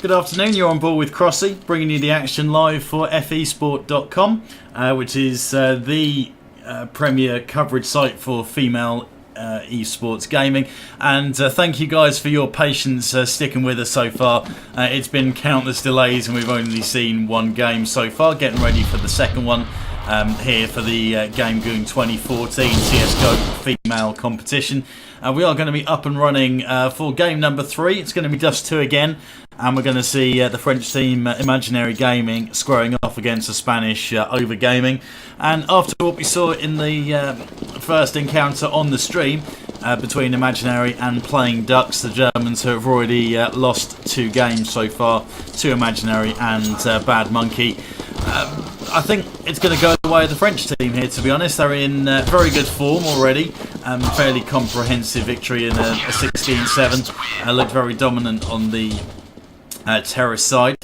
Good afternoon, you're on board with Crossy, bringing you the action live for fesportcom, which is the premier coverage site for female esports gaming. And thank you guys for your patience sticking with us so far. It's been countless delays and we've only seen one game so far, getting ready for the second one here for the Gamegune 2014 CSGO female competition. We are going to be up and running for game number 3. It's going to be dust2 again. And we're going to see the French team Imaginary Gaming squaring off against the Spanish Overgaming. And after what we saw in the first encounter on the stream between Imaginary and Playing Ducks, the Germans who have already lost 2 games so far to Imaginary and Bad Monkey. I think it's going to go the way of the French team here, to be honest. They're in very good form already. Fairly comprehensive victory in a 16-7. Looked very dominant on the terrorist side.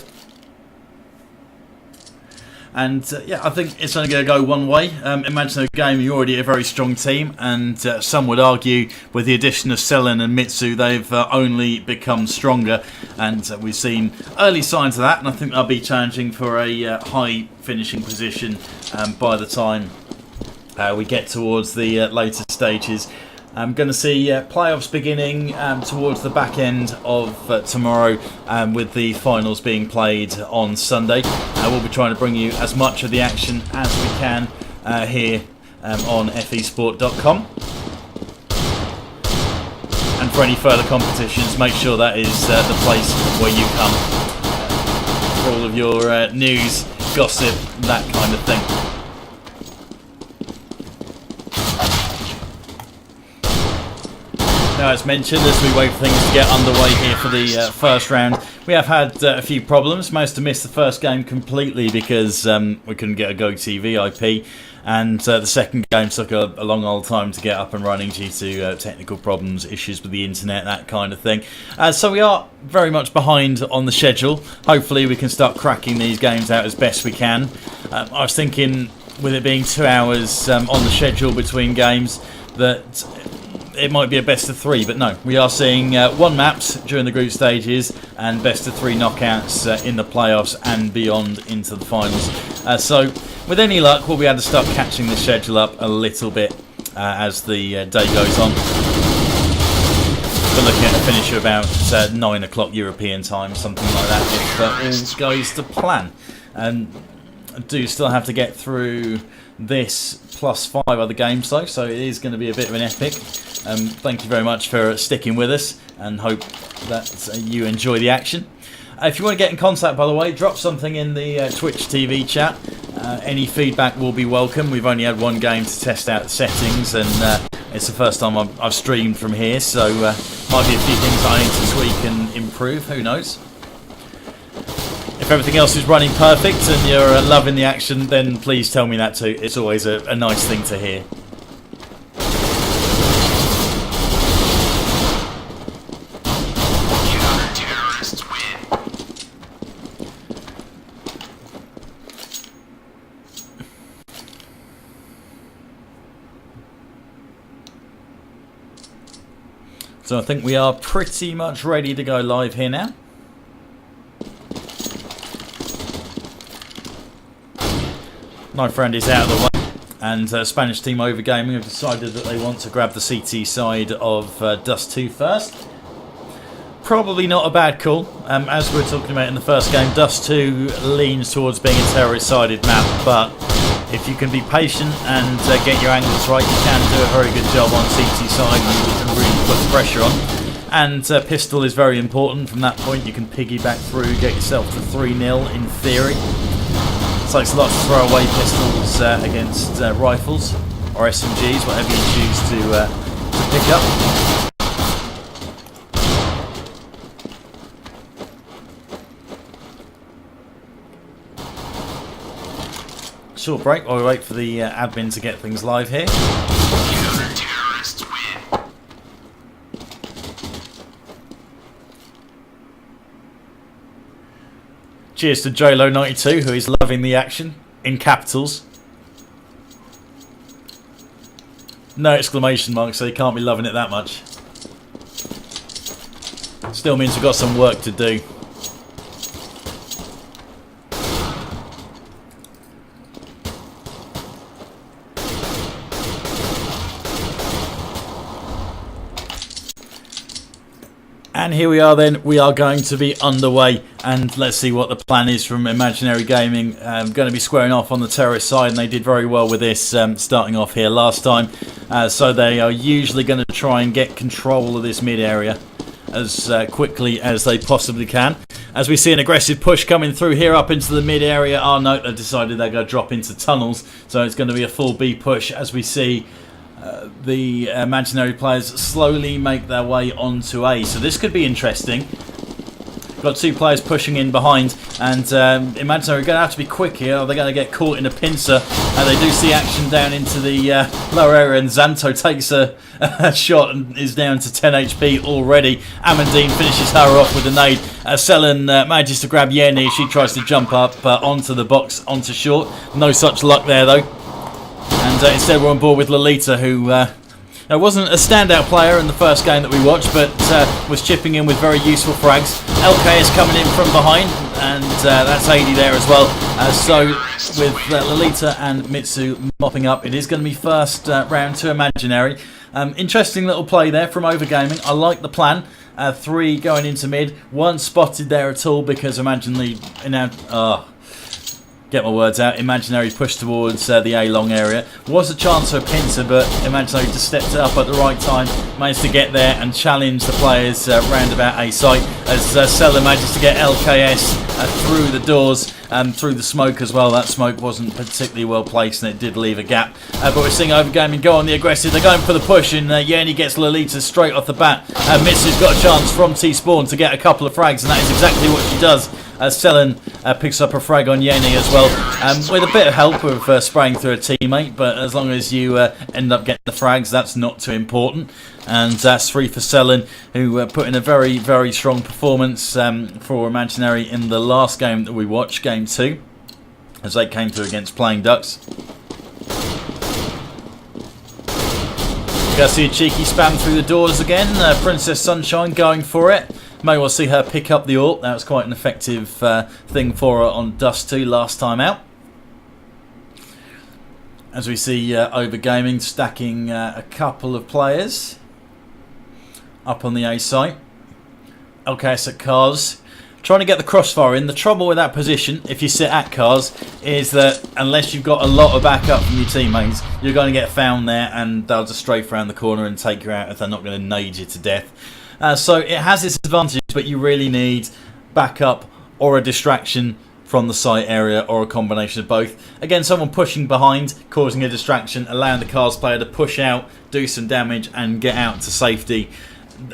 And yeah, I think it's only going to go one way. Imaginary Game, you're already a very strong team, and some would argue with the addition of Selen and Mitsu, they've only become stronger. And we've seen early signs of that, and I think they'll be challenging for a high finishing position by the time we get towards the later stages. I'm going to see playoffs beginning towards the back end of tomorrow, with the finals being played on Sunday. We'll be trying to bring you as much of the action as we can here on fesportcom. And for any further competitions, make sure that is the place where you come for all of your news, gossip, that kind of thing. Now, as mentioned, as we wait for things to get underway here for the first round, we have had a few problems. Managed to miss the first game completely because we couldn't get a GoTV IP, and the second game took a long old time to get up and running due to technical problems, issues with the internet, that kind of thing. So we are very much behind on the schedule. Hopefully we can start cracking these games out as best we can. I was thinking, with it being 2 hours on the schedule between games, that it might be a best of 3, but no, we are seeing 1 maps during the group stages and best of 3 knockouts in the playoffs and beyond into the finals. So with any luck, we'll be able to start catching the schedule up a little bit as the day goes on. We're looking at a finish of about 9 o'clock European time, something like that, if all goes to plan. And I do still have to get through this plus 5 other games though, so it is going to be a bit of an epic. Thank you very much for sticking with us, and hope that you enjoy the action. If you want to get in contact, by the way, drop something in the Twitch TV chat. Any feedback will be welcome. We've only had 1 game to test out the settings, and it's the first time I've streamed from here, so might be a few things I need to tweak and improve, who knows. If everything else is running perfect and you're loving the action, then please tell me that too. It's always a nice thing to hear. So I think we are pretty much ready to go live here now. My friend is out of the way, and Spanish team Overgaming have decided that they want to grab the CT side of dust2 first. Probably not a bad call. As we were talking about in the first game, dust2 leans towards being a terrorist-sided map, but if you can be patient and get your angles right, you can do a very good job on CT side and really put the pressure on. And pistol is very important. From that point, you can piggyback through, get yourself to 3-0 in theory. Takes a lot to throw away pistols against rifles or SMGs, whatever you choose to pick up. Short break while we wait for the admin to get things live here. Cheers to JLo92, who is loving the action, in capitals. No exclamation mark, so you can't be loving it that much. Still means we've got some work to do. And here we are then, we are going to be underway, and let's see what the plan is from Imaginary Gaming. Going to be squaring off on the terrorist side, and they did very well with this starting off here last time. So they are usually going to try and get control of this mid area as quickly as they possibly can. As we see an aggressive push coming through here up into the mid area. Oh no, they've decided they're going to drop into tunnels, so it's going to be a full B push as we see the imaginary players slowly make their way onto A. So this could be interesting. Got two players pushing in behind, and imaginary are going to have to be quick here, or they're going to get caught in a pincer. They do see action down into the lower area, and Xanto takes a shot and is down to 10 HP already. Amandine finishes her off with a nade. Selen manages to grab Yenny. She tries to jump up onto the box, onto short. No such luck there though. And instead we're on board with Lolita, who wasn't a standout player in the first game that we watched, but was chipping in with very useful frags. LK is coming in from behind, and that's 80 there as well. So with Lolita and Mitsu mopping up, it is going to be first round to Imaginary. Interesting little play there from Overgaming. I like the plan. 3 going into mid. 1 spotted there at all because Imaginary... Get my words out. Imaginary push towards the A long area. Was a chance for a pincer, but Imaginary just stepped it up at the right time. Managed to get there and challenge the players round about A site. As Selen managed to get LKS through the doors and through the smoke as well. That smoke wasn't particularly well placed and it did leave a gap. But we're seeing Overgaming go on the aggressive. They're going for the push, and Yenny gets Lolita straight off the bat. Mitsu's got a chance from T-Spawn to get a couple of frags, and that is exactly what she does. Selen picks up a frag on Yenny as well, with a bit of help of spraying through a teammate, but as long as you end up getting the frags, that's not too important. And that's 3 for Selen, who put in a very, very strong performance for Imaginary in the last game that we watched, game 2, as they came through against Playing Ducks. Gonna see a cheeky spam through the doors again. Princess Sunshine going for it. May well see her pick up the ult. That was quite an effective thing for her on dust2 last time out. As we see Overgaming stacking a couple of players up on the A site. LKS at cars, trying to get the crossfire in. The trouble with that position, if you sit at cars, is that unless you've got a lot of backup from your teammates, you're going to get found there and they'll just strafe around the corner and take you out if they're not going to nade you to death. So it has its advantage, but you really need backup or a distraction from the site area, or a combination of both. Again, someone pushing behind, causing a distraction, allowing the cars player to push out, do some damage and get out to safety,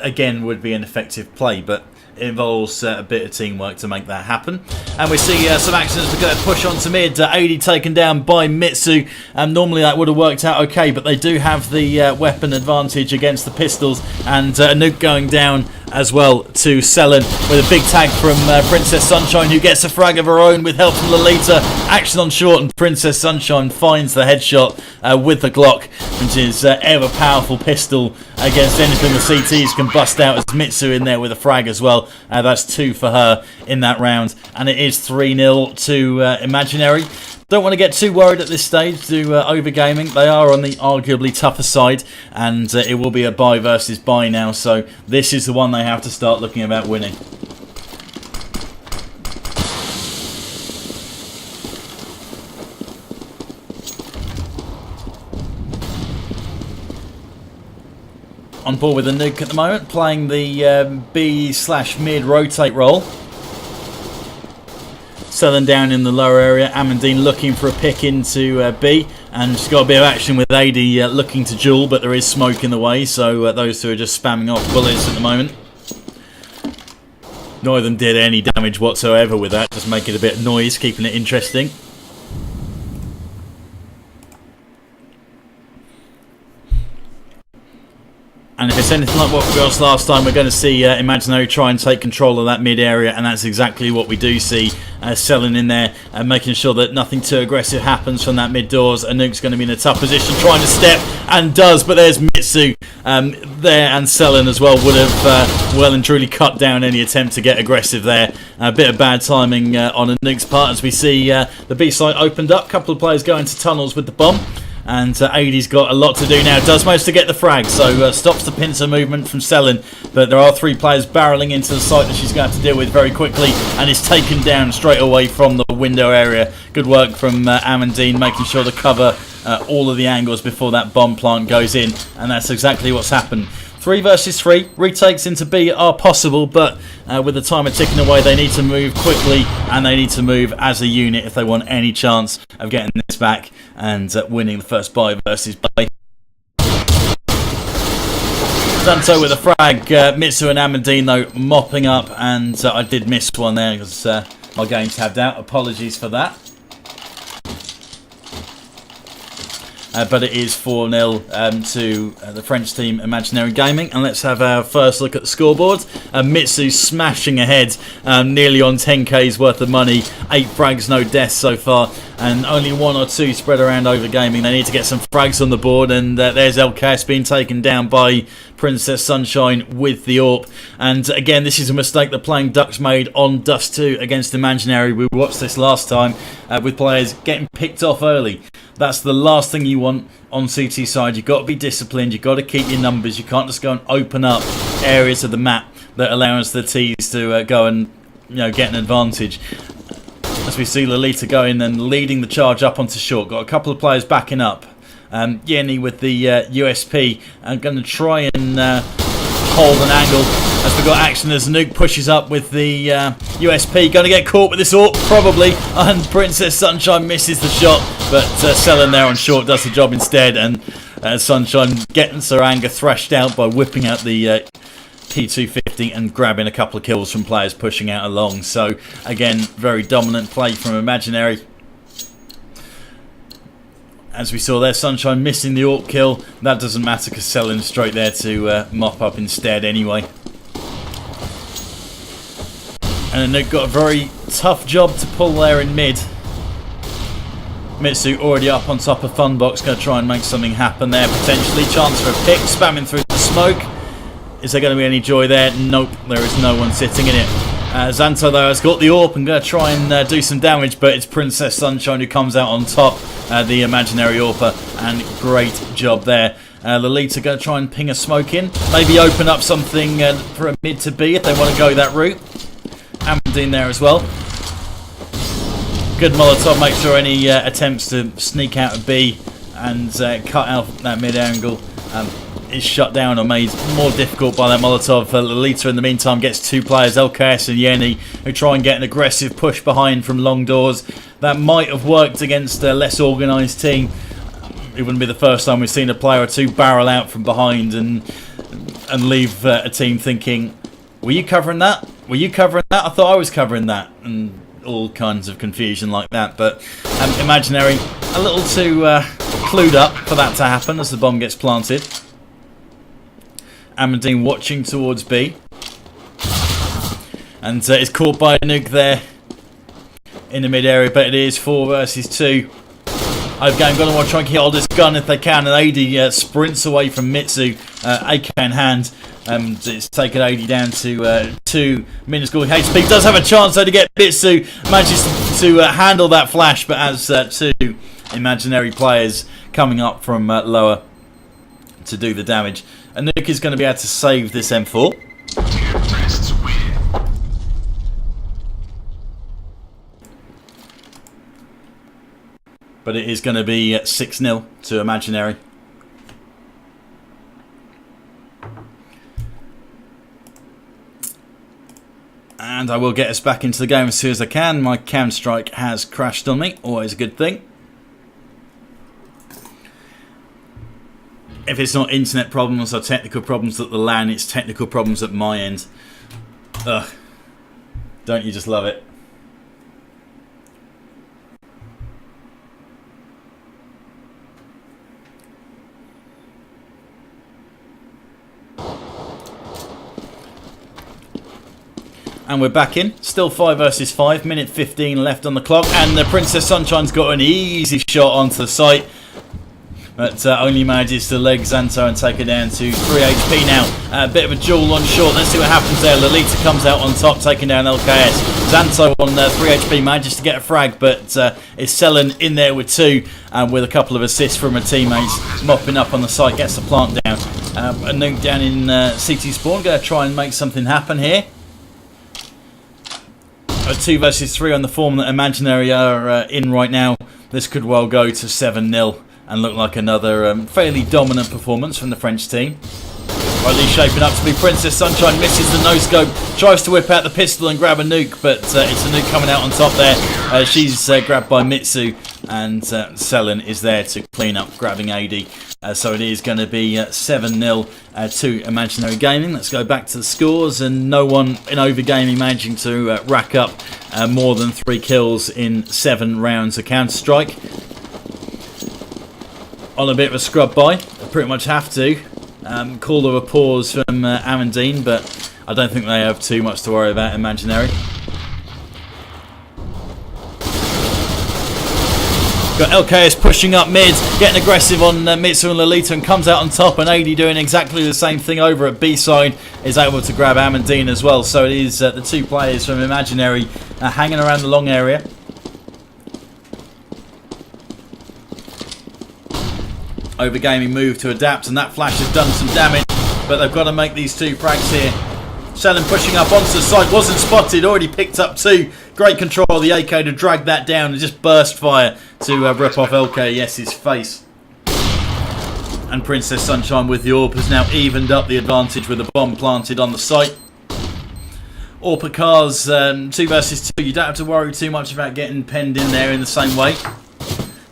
again would be an effective play, but it involves a bit of teamwork to make that happen. And we see some action as we go push onto mid. 80 taken down by Mitsu. Normally that would have worked out okay, but they do have the weapon advantage against the pistols. And a nuke going down as well to Selen with a big tag from Princess Sunshine, who gets a frag of her own with help from Lolita. Action on short, and Princess Sunshine finds the headshot with the Glock, which is ever powerful pistol against anything the CTs can bust out, as Mitsu in there with a frag as well. That's 2 for her in that round, and it is 3-0 to Imaginary. Don't want to get too worried at this stage to Overgaming. They are on the arguably tougher side, and it will be a buy versus buy now, so this is the one they have to start looking about winning. On board with the nuke at the moment, playing the B/mid rotate role. Selen down in the lower area. Amandine looking for a pick into B, and she's got a bit of action with AD looking to duel, but there is smoke in the way, so those two are just spamming off bullets at the moment. Neither of them did any damage whatsoever with that, just making a bit of noise, keeping it interesting. And if it's anything like what we watched last time, we're going to see Imaginary try and take control of that mid area, and that's exactly what we do see. Selen in there and making sure that nothing too aggressive happens from that mid doors. Anuke's going to be in a tough position trying to step, and does, but there's Mitsu there, and Selen as well would have well and truly cut down any attempt to get aggressive there. A bit of bad timing on Anuke's part, as we see the B site opened up. A couple of players going to tunnels with the bomb. And AD's got a lot to do now. Does manage to get the frag, so stops the pincer movement from Selin. But there are 3 players barreling into the site that she's going to have to deal with very quickly, and is taken down straight away from the window area. Good work from Amandine, making sure to cover all of the angles before that bomb plant goes in, and that's exactly what's happened. 3 versus 3, retakes into B are possible, but with the timer ticking away, they need to move quickly, and they need to move as a unit if they want any chance of getting this back and winning the first buy versus buy. Done so with a frag. Mitsu and Amandine though mopping up, and I did miss one there because my game's tabbed out. Apologies for that. But it is 4-0 to the French team Imaginary Gaming. And let's have our first look at the scoreboard. Mitsu smashing ahead, nearly on 10k's worth of money. 8 frags, no deaths so far, and only 1 or 2 spread around Overgaming. They need to get some frags on the board, and there's LKS being taken down by Princess Sunshine with the AWP. And again, this is a mistake that Playing Ducks made on dust2 against Imaginary. We watched this last time with players getting picked off early. That's the last thing you want on CT side. You've got to be disciplined. You've got to keep your numbers. You can't just go and open up areas of the map that allows the T's to go and get an advantage. As we see Lolita going and leading the charge up onto short. Got a couple of players backing up. Yenny with the USP and going to try and hold an angle as we've got action as Nuke pushes up with the USP. Going to get caught with this AWP, probably, and Princess Sunshine misses the shot, but Selin there on short does the job instead, and Sunshine getting her anger thrashed out by whipping out the P250 and grabbing a couple of kills from players pushing out along. So again, very dominant play from Imaginary. As we saw there, Sunshine missing the AWP kill. That doesn't matter because Selin's straight there to mop up instead anyway. And they've got a very tough job to pull there in mid. Mitsu already up on top of Funbox, going to try and make something happen there potentially. Chance for a pick, spamming through the smoke. Is there going to be any joy there? Nope, there is no one sitting in it. Xanto though has got the AWP and going to try and do some damage, but it's Princess Sunshine who comes out on top, the Imaginary AWPer, and great job there. Lolita going to try and ping a smoke in, maybe open up something for a mid to B if they want to go that route. Amandine there as well. Good Molotov, make sure any attempts to sneak out of B and cut out that mid angle is shut down or made more difficult by that Molotov. Lolita in the meantime gets 2 players, LKS and Yenny, who try and get an aggressive push behind from long doors. That might have worked against a less organised team. It wouldn't be the first time we've seen a player or 2 barrel out from behind and leave a team thinking, were you covering that? Were you covering that? I thought I was covering that. And all kinds of confusion like that. But Imaginary a little too clued up for that to happen as the bomb gets planted. Amandine watching towards B. And is caught by a nuke there in the mid area, but it is 4 versus 2. Overgaming going to want to try and hold this gun if they can, and AD sprints away from Mitsu, AK in hand. It's taken AD down to 2 minuscule HP. Does have a chance though to get Mitsu, manages to handle that flash, but as 2 Imaginary players coming up from lower to do the damage. And Nuke is going to be able to save this M4. But it is going to be 6-0 to Imaginary. And I will get us back into the game as soon as I can. My cam strike has crashed on me. Always a good thing. If it's not internet problems or technical problems at the LAN, it's technical problems at my end. Ugh. Don't you just love it? And we're back in. Still 5 versus 5. Minute 15 left on the clock. And the Princess Sunshine's got an easy shot onto the site. but only manages to leg Xanto and take her down to 3 HP now. A bit of a duel on short. Let's see what happens there. Lolita comes out on top, taking down LKS. Xanto on 3 HP manages to get a frag, but is Selen in there with 2, with a couple of assists from her teammates, mopping up on the site, gets the plant down. A nuke down in CT spawn, going to try and make something happen here. A 2 versus 3 on the form that Imaginary are in right now. This could well go to 7-0 and look like another fairly dominant performance from the French team. Riley shaping up to be Princess Sunshine, misses the no-scope, tries to whip out the pistol and grab a nuke, but it's a nuke coming out on top there. She's grabbed by Mitsu, and Selen is there to clean up, grabbing AD. So it is going to be 7-0 to Imaginary Gaming. Let's go back to the scores, and no one in Overgaming managing to rack up more than 3 kills in 7 rounds of Counter-Strike. On a bit of a scrub by, pretty much have to. Call of a pause from Amandine, but I don't think they have too much to worry about Imaginary. Got LKS pushing up mid, getting aggressive on Mitsu and Lolita, and comes out on top, and AD doing exactly the same thing over at B side, is able to grab Amandine as well. So it is the 2 players from Imaginary hanging around the long area. Overgaming move to adapt, and that flash has done some damage, but they've got to make these 2 frags here. Selen pushing up onto the side, wasn't spotted, already picked up 2. Great control of the AK to drag that down and just burst fire to rip off LKS's face. And Princess Sunshine with the AWP has now evened up the advantage with a bomb planted on the site. AWP cars 2 versus 2, you don't have to worry too much about getting penned in there in the same way.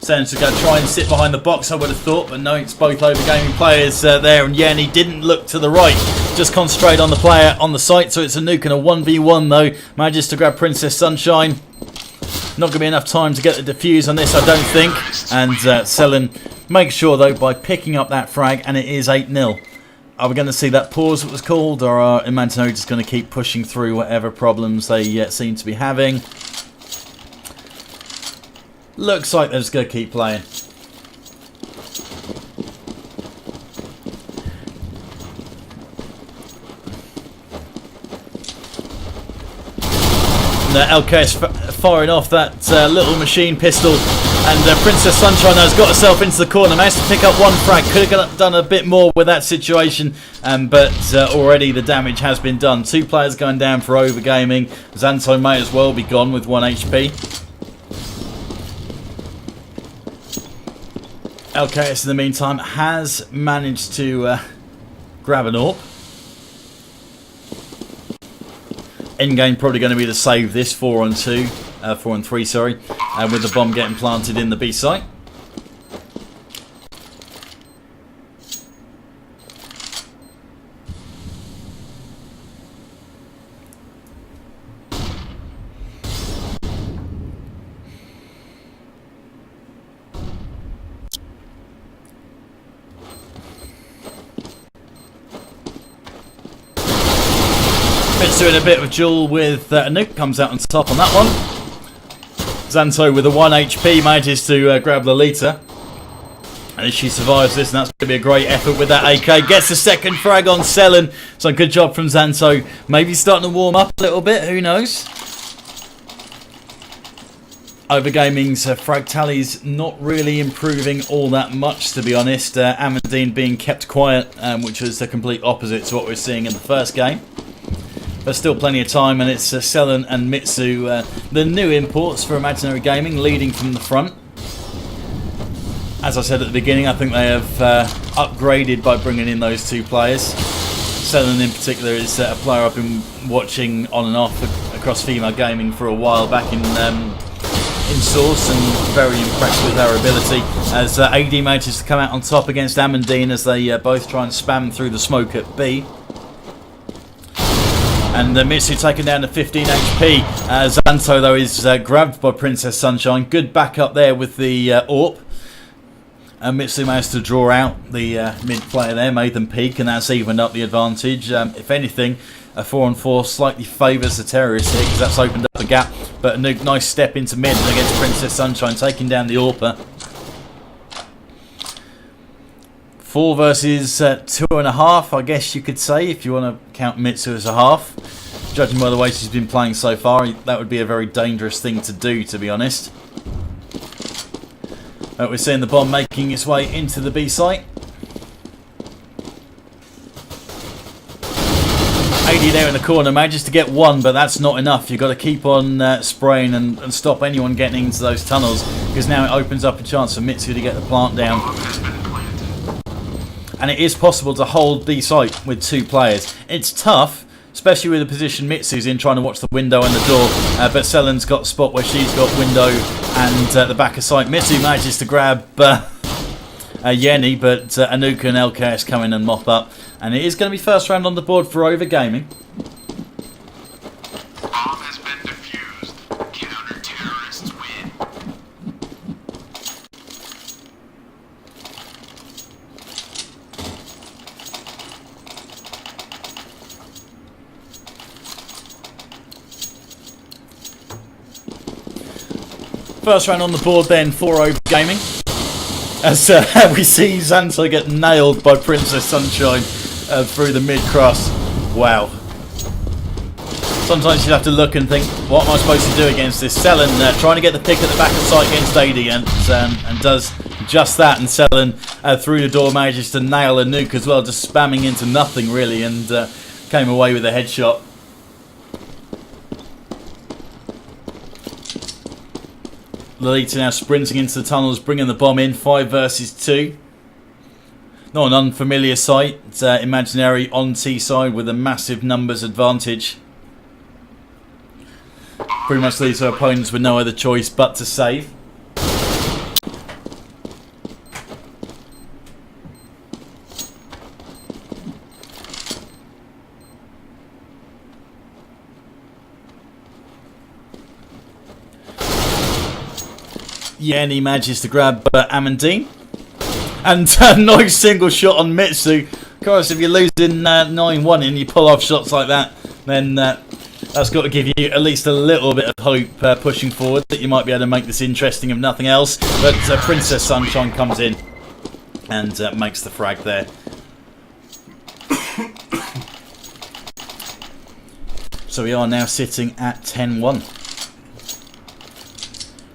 Selen to go try and sit behind the box, I would have thought, but no, it's both Overgaming players there, and Yenny didn't look to the right, just concentrate on the player on the site. So it's a nuke and a 1v1 though. Manages to grab Princess Sunshine. Not going to be enough time to get the defuse on this, I don't think, and Selen makes sure though by picking up that frag, and it is 8-0. Are we going to see that pause that was called, or are Imaginary just going to keep pushing through whatever problems they seem to be having? Looks like they're just going to keep playing. And LKS firing off that little machine pistol, and Princess Sunshine has got herself into the corner, managed to pick up 1 frag, could have done a bit more with that situation, but already the damage has been done. 2 players going down for Overgaming. Xanto may as well be gone with 1 HP. LKS in the meantime has managed to grab an AWP. Endgame probably going to be to save this 4 on 3, sorry, with the bomb getting planted in the B site. Mitsu in a bit of a duel with a nuke, comes out on top on that one. Xanto with a 1 HP manages to grab Lolita. And if she survives this, and that's going to be a great effort with that AK. Gets the 2nd frag on Selen. So good job from Xanto. Maybe starting to warm up a little bit, who knows? Overgaming's frag tally's not really improving all that much, to be honest. Amandine being kept quiet, which was the complete opposite to what we were seeing in the first game. There's still plenty of time, and it's Selen and Mitsu, the new imports for Imaginary Gaming, leading from the front. As I said at the beginning, I think they have upgraded by bringing in those 2 players. Selen in particular is a player I've been watching on and off across female gaming for a while back in Source, and very impressed with her ability, as AD manages to come out on top against Amandine as they both try and spam through the smoke at B. And Mitsu taken down to 15 HP. Xanto though is grabbed by Princess Sunshine. Good backup there with the AWP. And Mitsu managed to draw out the mid player there, made them peak, and that's evened up the advantage. If anything, a 4 on 4 slightly favours the terrorists here, because that's opened up a gap. But a nice step into mid against Princess Sunshine, taking down the AWPer. 4 versus 2.5, I guess you could say, if you want to count Mitsu as a half. Judging by the way she's been playing so far, that would be a very dangerous thing to do, to be honest. We're seeing the bomb making its way into the B site. 80 there in the corner, manages to get one, but that's not enough. You've got to keep on spraying and stop anyone getting into those tunnels, because now it opens up a chance for Mitsu to get the plant down. And it is possible to hold B site with 2 players. It's tough, especially with the position Mitsu's in, trying to watch the window and the door. But Selen's got a spot where she's got window and the back of sight. Mitsu manages to grab Yenny, but Anuka and LKS come in and mop up. And it is going to be first round on the board for Overgaming. Bomb has been defused. Counter-terrorists win. First round on the board then for Overgaming. As we see Xanto get nailed by Princess Sunshine through the mid-cross. Wow. Sometimes you have to look and think, what am I supposed to do against this? Selen trying to get the pick at the back of sight against AD and does just that. And Selen through the door manages to nail a nuke as well, just spamming into nothing really, and came away with a headshot. Lolita now sprinting into the tunnels, bringing the bomb in. 5 versus 2. Not an unfamiliar sight. It's Imaginary on T side with a massive numbers advantage. Pretty much leaves her opponents with no other choice but to save. Yenny manages to grab Amandine. And no single shot on Mitsu. Of course, if you're losing 9-1 and you pull off shots like that, then that's got to give you at least a little bit of hope pushing forward that you might be able to make this interesting if nothing else. But Princess Sunshine comes in and makes the frag there. So we are now sitting at 10-1.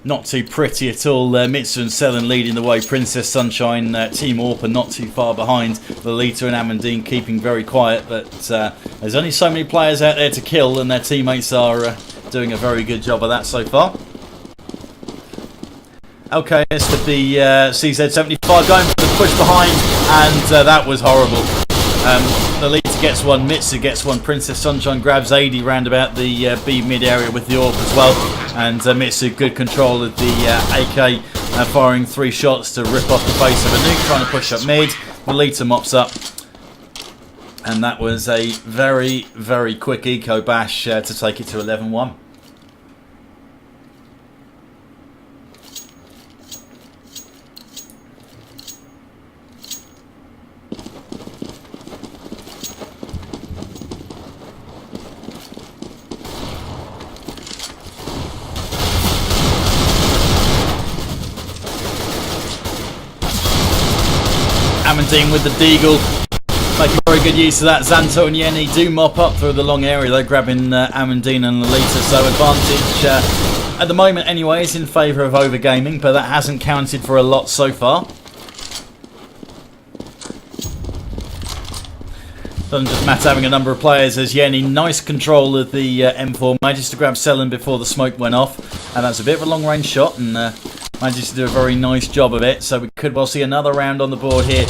Not too pretty at all. Mitsu and Selen leading the way. Princess Sunshine, Team Orpa not too far behind. Lolita and Amandine keeping very quiet, but there's only so many players out there to kill, and their teammates are doing a very good job of that so far. LKS with the CZ75 going for the push behind, and that was horrible. Lolita gets one, Mitsu gets one, Princess Sunshine grabs 80 round about the B mid area with the AWP as well, and Mitsu good control of the AK, firing 3 shots to rip off the face of a nuke, trying to push up mid. Lolita mops up, and that was a very, very quick eco bash to take it to 11-1. Amandine with the deagle, making very good use of that. Xanto and Yenny do mop up through the long area. They're grabbing Amandine and Lolita, so advantage at the moment anyway is in favour of Overgaming, but that hasn't counted for a lot so far. Doesn't just matter having a number of players, as Yenny nice control of the M4, manages to grab Selen before the smoke went off, and that's a bit of a long range shot, and manages to do a very nice job of it. So we could well see another round on the board here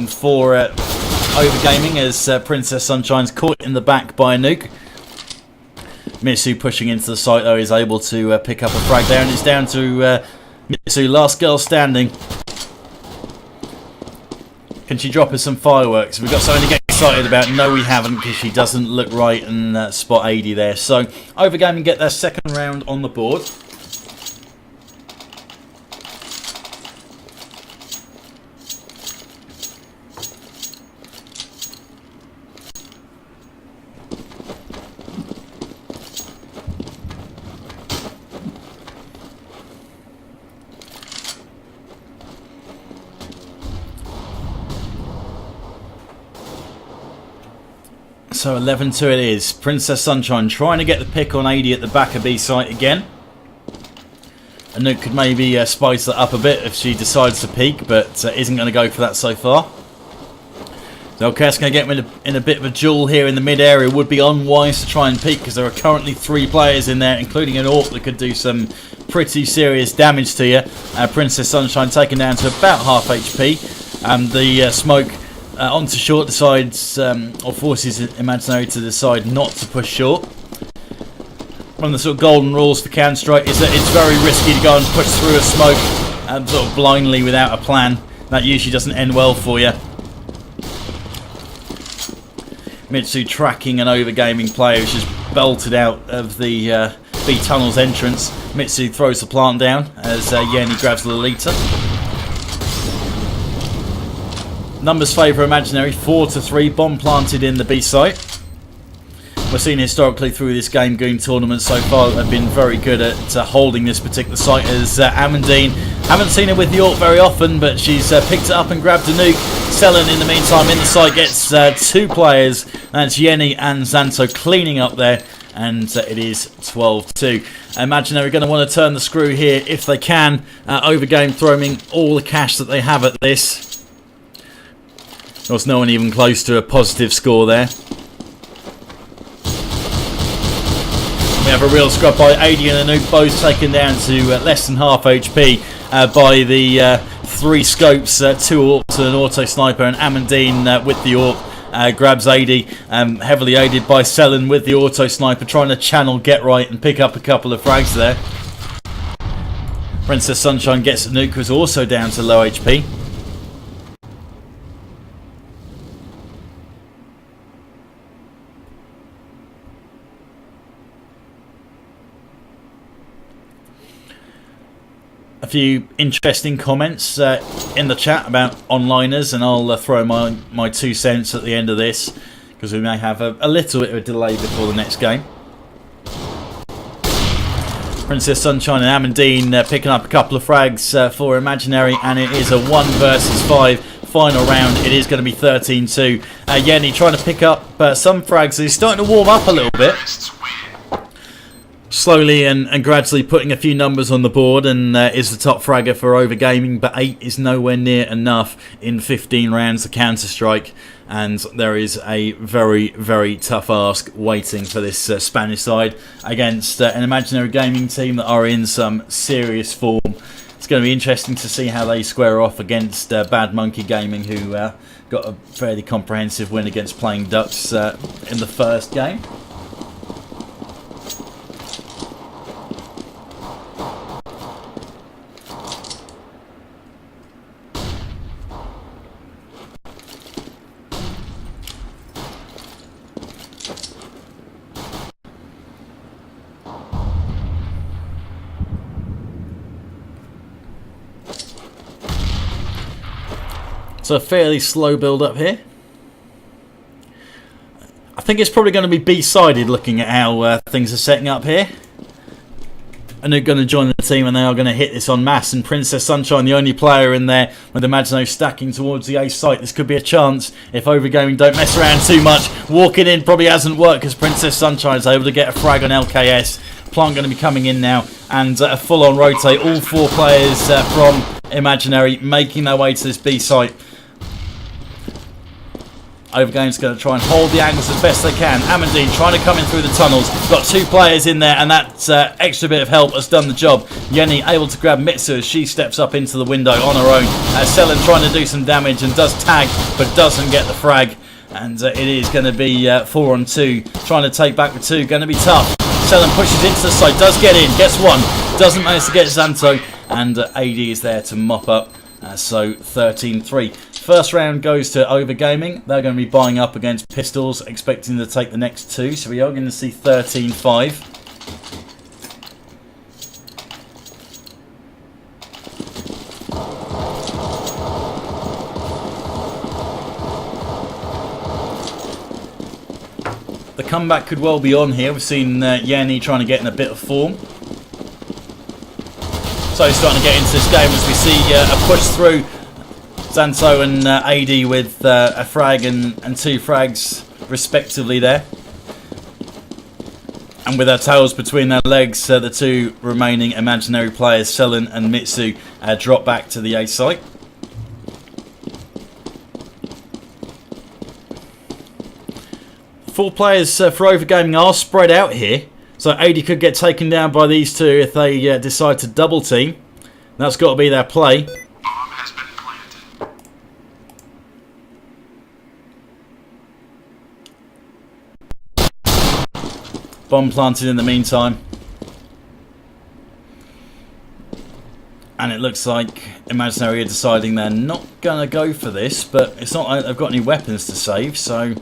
for Overgaming, as Princess Sunshine's caught in the back by a nuke. Mitsu pushing into the site though is able to pick up a frag there, and it's down to Mitsu, last girl standing. Can she drop us some fireworks? We've got something to get excited about. No, we haven't, because she doesn't look right and spot 80 there. So Overgaming get their second round on the board. So 11-2 it is. Princess Sunshine trying to get the pick on AD at the back of B site again. Anouk could maybe spice that up a bit if she decides to peek, but isn't going to go for that so far. Zelkat's going to get him in a bit of a duel here in the mid area. Would be unwise to try and peek because there are currently 3 players in there, including an Orc that could do some pretty serious damage to you. Princess Sunshine taken down to about half HP. And the smoke onto short decides, or forces Imaginary to decide not to push short. One of the sort of golden rules for Counter-Strike is that it's very risky to go and push through a smoke sort of blindly without a plan. That usually doesn't end well for you. Mitsu tracking an Overgaming player who's just belted out of the B tunnel's entrance. Mitsu throws the plant down as Yeni grabs Lolita. Numbers favour Imaginary, 4-3, bomb planted in the B site. We're seeing historically through this Gamegune tournament so far that they've been very good at holding this particular site, as Amandine, haven't seen her with the Orc very often, but she's picked it up and grabbed a nuke. Selen in the meantime in the site gets 2 players, that's Yeni and Xanto cleaning up there, and it is 12-2. Imaginary going to want to turn the screw here if they can. Overgame throwing all the cash that they have at this. There's no one even close to a positive score there. We have a real scrub by AD and Anouk, both taken down to less than half HP by the 3 scopes, 2 Orcs and an auto sniper, and Amandine with the Orc grabs AD, heavily aided by Selen with the auto sniper, trying to channel Get Right and pick up a couple of frags there. Princess Sunshine gets Anouk, who's also down to low HP. A few interesting comments in the chat about onliners, and I'll throw my 2 cents at the end of this because we may have a little bit of a delay before the next game. Princess Sunshine and Amandine picking up a couple of frags for Imaginary, and it is a 1 versus 5 final round. It is going to be 13-2. Yeni trying to pick up some frags. He's starting to warm up a little bit. Slowly and gradually putting a few numbers on the board, and is the top fragger for Overgaming, but 8 is nowhere near enough in 15 rounds of Counter-Strike, and there is a very, very tough ask waiting for this Spanish side against an Imaginary Gaming team that are in some serious form. It's going to be interesting to see how they square off against Bad Monkey Gaming, who got a fairly comprehensive win against Playing Ducks in the first game. So a fairly slow build up here. I think it's probably going to be B-sided looking at how things are setting up here. And they're going to join the team and they are going to hit this en masse. And Princess Sunshine, the only player in there with Imaginary stacking towards the A site. This could be a chance if Overgaming don't mess around too much. Walking in probably hasn't worked because Princess Sunshine is able to get a frag on LKS. Plant going to be coming in now, and a full-on rotate. All 4 players from Imaginary making their way to this B site. Overgame's going to try and hold the angles as best they can. Amandine trying to come in through the tunnels. Got 2 players in there, and that extra bit of help has done the job. Yeni able to grab Mitsu as she steps up into the window on her own. Selen trying to do some damage and does tag, but doesn't get the frag. And it is going to be 4 on 2. Trying to take back the 2. Going to be tough. Selen pushes into the side. Does get in. Gets 1. Doesn't manage to get Xanto. And AD is there to mop up. So 13-3. First round goes to Overgaming. They're going to be buying up against Pistols, expecting to take the next 2. So we are going to see 13-5. The comeback could well be on here. We've seen Yeni trying to get in a bit of form. So he's starting to get into this game as we see a push through. Xanto and AD with a frag and 2 frags respectively there. And with their tails between their legs, the two remaining imaginary players, Selen and Mitsu, drop back to the A site. Four players for Overgaming are spread out here, so AD could get taken down by these two if they decide to double team. That's got to be their play. Bomb has been planted. Bomb planted in the meantime. And it looks like Imaginary are deciding they're not going to go for this, but it's not like they've got any weapons to save, so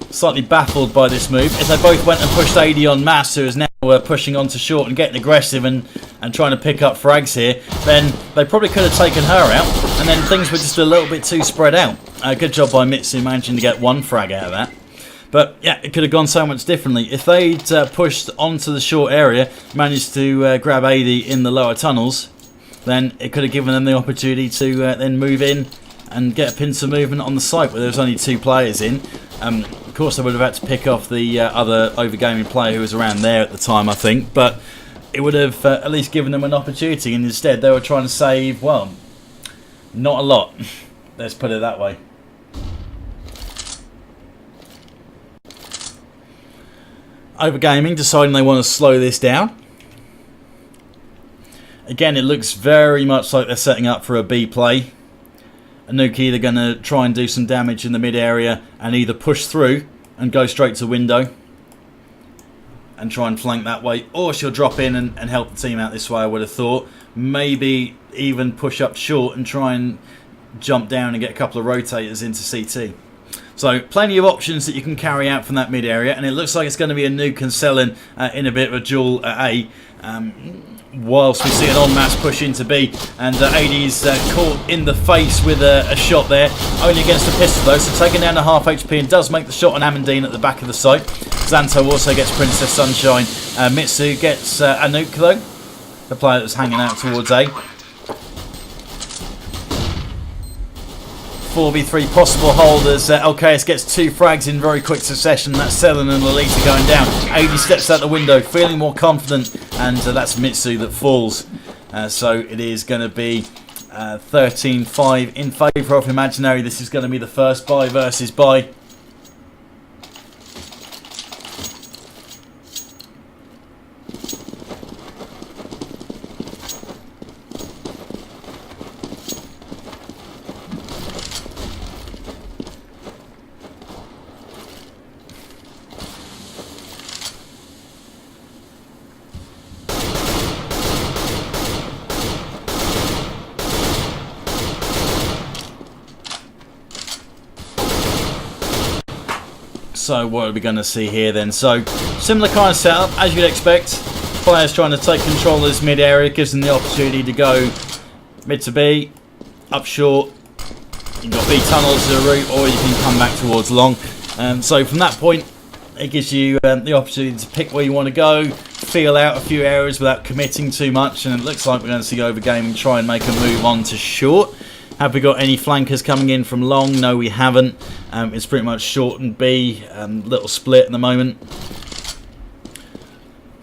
slightly baffled by this move. If they both went and pushed AD on Mass, who is now pushing onto short and getting aggressive and trying to pick up frags here, then they probably could have taken her out, and then things were just a little bit too spread out. Good job by Mitsu managing to get one frag out of that. But yeah, it could have gone so much differently. If they'd pushed onto the short area, managed to grab AD in the lower tunnels, then it could have given them the opportunity to then move in and get a pincer movement on the site where there was only two players in. Of course, they would have had to pick off the other Overgaming player who was around there at the time, I think. But it would have at least given them an opportunity, and instead they were trying to save, well, not a lot. Let's put it that way. Overgaming deciding they want to slow this down. Again, it looks very much like they're setting up for a B play. Anuki, they're going to try and do some damage in the mid area and either push through and go straight to window and try and flank that way, or she'll drop in and help the team out this way, I would have thought. Maybe even push up short and try and jump down and get a couple of rotators into CT. So plenty of options that you can carry out from that mid area, and it looks like it's going to be Anuki and Selen in a bit of a duel at A. Whilst we see an en masse push into B, and AD's caught in the face with a shot there, only against the pistol though, so taking down to half HP and does make the shot on Amandine at the back of the site. Xanto also gets Princess Sunshine. Mitsu gets Anuki though, the player that's hanging out towards A. 4v3 possible holders. LKS gets two frags in very quick succession. That's Selen and Lolita going down. AD steps out the window, feeling more confident, and that's Mitsu that falls. So it is going to be 13-5 in favour of Imaginary. This is going to be the first buy versus buy. So what are we going to see here then? So similar kind of setup as you'd expect. Players trying to take control of this mid area, gives them the opportunity to go mid to B, up short. You've got B tunnels as a route, or you can come back towards long. So from that point, it gives you the opportunity to pick where you want to go, feel out a few areas without committing too much, and it looks like we're going to see Overgaming try and make a move on to short. Have we got any flankers coming in from long? No, we haven't. It's pretty much short and B, little split at the moment.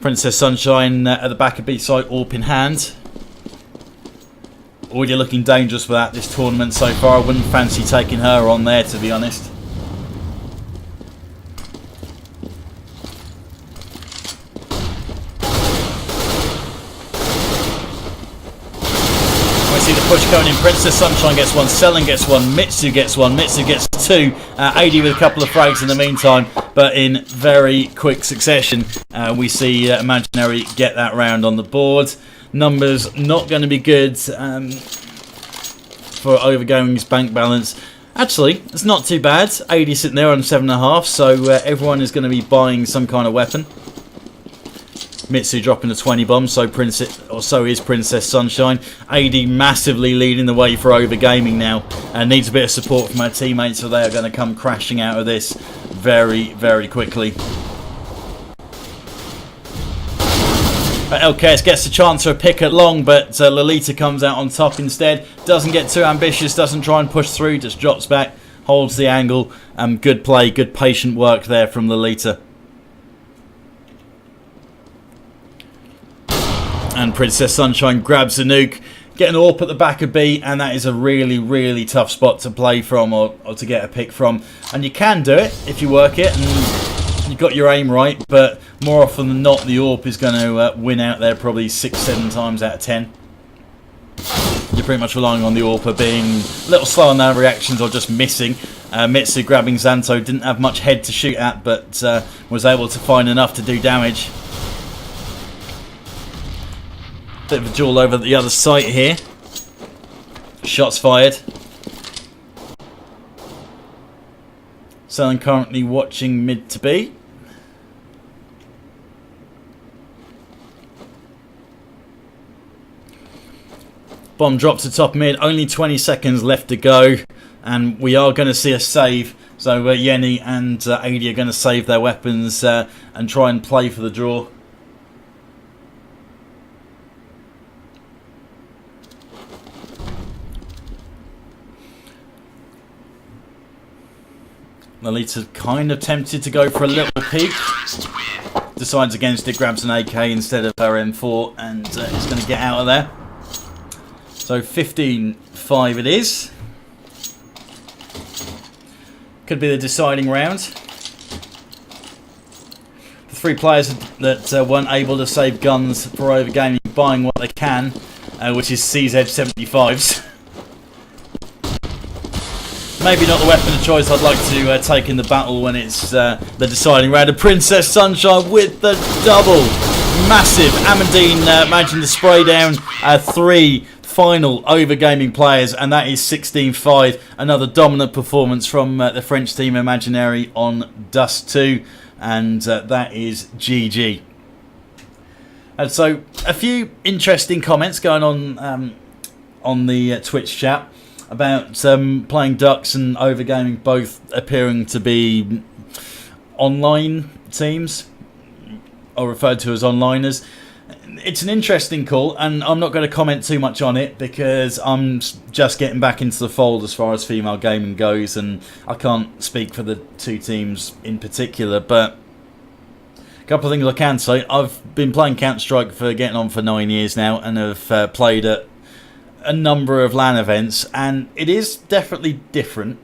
Princess Sunshine at the back of B site, AWP in hand. Already looking dangerous for that this tournament so far. I wouldn't fancy taking her on there, to be honest. See the push going in. Princess Sunshine gets one, Selen gets one, Mitsu gets one, Mitsu gets two. AD with a couple of frags in the meantime, but in very quick succession we see Imaginary get that round on the board. Numbers not going to be good for Overgaming's bank balance. Actually, it's not too bad. AD sitting there on 7.5, so everyone is going to be buying some kind of weapon. Mitsu dropping the 20 bomb, so is Princess Sunshine. AD massively leading the way for Overgaming now, and needs a bit of support from her teammates, so they are going to come crashing out of this very, very quickly. LKS gets a chance for a pick at long, but Lolita comes out on top instead. Doesn't get too ambitious, doesn't try and push through, just drops back, holds the angle. Good play, good patient work there from Lolita. And Princess Sunshine grabs the nuke, get an AWP at the back of B, and that is a really, really tough spot to play from or to get a pick from. And you can do it if you work it and you've got your aim right, but more often than not, the AWP is going to win out there probably 6-7 times out of 10. You're pretty much relying on the AWP being a little slow on their reactions or just missing. Mitsu grabbing Xanto, didn't have much head to shoot at, but was able to find enough to do damage. Bit of a duel over the other site here. Shots fired. So I'm currently watching mid to B. Bomb drops to top mid. Only 20 seconds left to go. And we are going to see a save. So Yenny and AD are going to save their weapons and try and play for the draw. Lolita kind of tempted to go for a little peek. Decides against it, grabs an AK instead of her M4 and is going to get out of there. So 15-5 it is. Could be the deciding round. The three players that weren't able to save guns for Overgaming buying what they can, which is CZ75s. Maybe not the weapon of choice I'd like to take in the battle when it's the deciding round. And Princess Sunshine with the double. Massive. Amandine managing to spray down 3 final Overgaming players, and that is 16-5. Another dominant performance from the French team Imaginary on dust2, and that is GG. And so a few interesting comments going on the Twitch chat about playing Ducks and Overgaming both appearing to be online teams, or referred to as onliners. It's an interesting call, and I'm not going to comment too much on it because I'm just getting back into the fold as far as female gaming goes, and I can't speak for the two teams in particular, but a couple of things I can say. I've been playing Counter-Strike for getting on for 9 years now, and have played at a number of LAN events, and it is definitely different.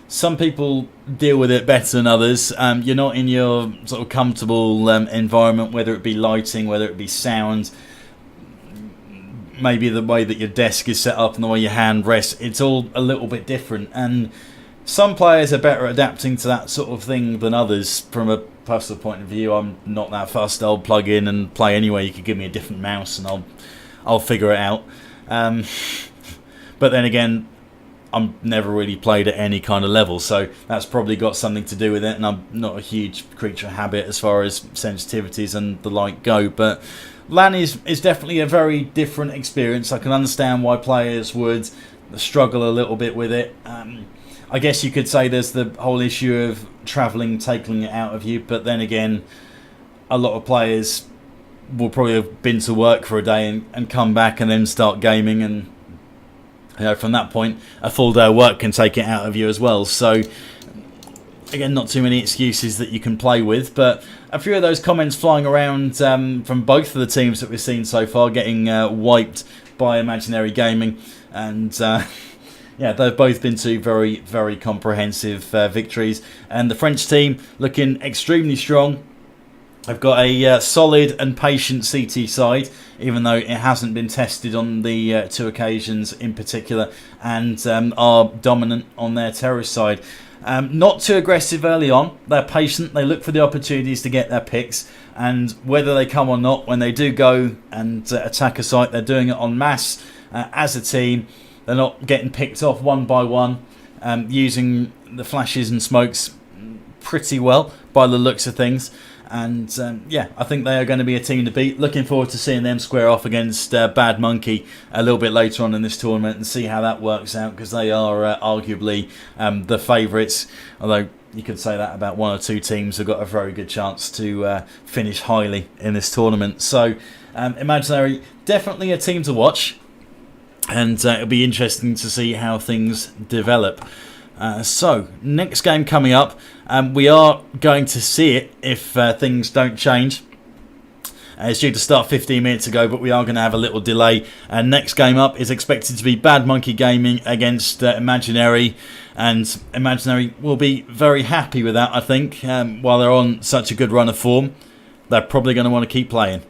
Some people deal with it better than others. You're not in your sort of comfortable environment, whether it be lighting, whether it be sound, maybe the way that your desk is set up and the way your hand rests. It's all a little bit different, and some players are better at adapting to that sort of thing than others. From a personal point of view, I'm not that fussed. I'll plug in and play anyway. You could give me a different mouse and I'll figure it out. But then again, I've never really played at any kind of level, so that's probably got something to do with it, and I'm not a huge creature of habit as far as sensitivities and the like go, but LAN is definitely a very different experience. I can understand why players would struggle a little bit with it. I guess you could say there's the whole issue of travelling, taking it out of you, but then again, a lot of players will probably have been to work for a day and come back and then start gaming, and from that point a full day of work can take it out of you as well. So again, not too many excuses that you can play with, but a few of those comments flying around from both of the teams that we've seen so far getting wiped by Imaginary Gaming, and yeah, they've both been two very, very comprehensive victories, and the French team looking extremely strong. I've got a solid and patient CT side, even though it hasn't been tested on the 2 occasions in particular, and are dominant on their terrorist side. Not too aggressive early on. They're patient. They look for the opportunities to get their picks, and whether they come or not, when they do go and attack a site, they're doing it en masse as a team. They're not getting picked off one by one, using the flashes and smokes pretty well by the looks of things. And yeah, I think they are going to be a team to beat. Looking forward to seeing them square off against Bad Monkey a little bit later on in this tournament and see how that works out, because they are arguably the favourites. Although you could say that about 1 or 2 teams have got a very good chance to finish highly in this tournament. So Imaginary, definitely a team to watch, and it'll be interesting to see how things develop. So, next game coming up, we are going to see it if things don't change. It's due to start 15 minutes ago, but we are going to have a little delay. And next game up is expected to be Bad Monkey Gaming against Imaginary. And Imaginary will be very happy with that, I think. While they're on such a good run of form, they're probably going to want to keep playing.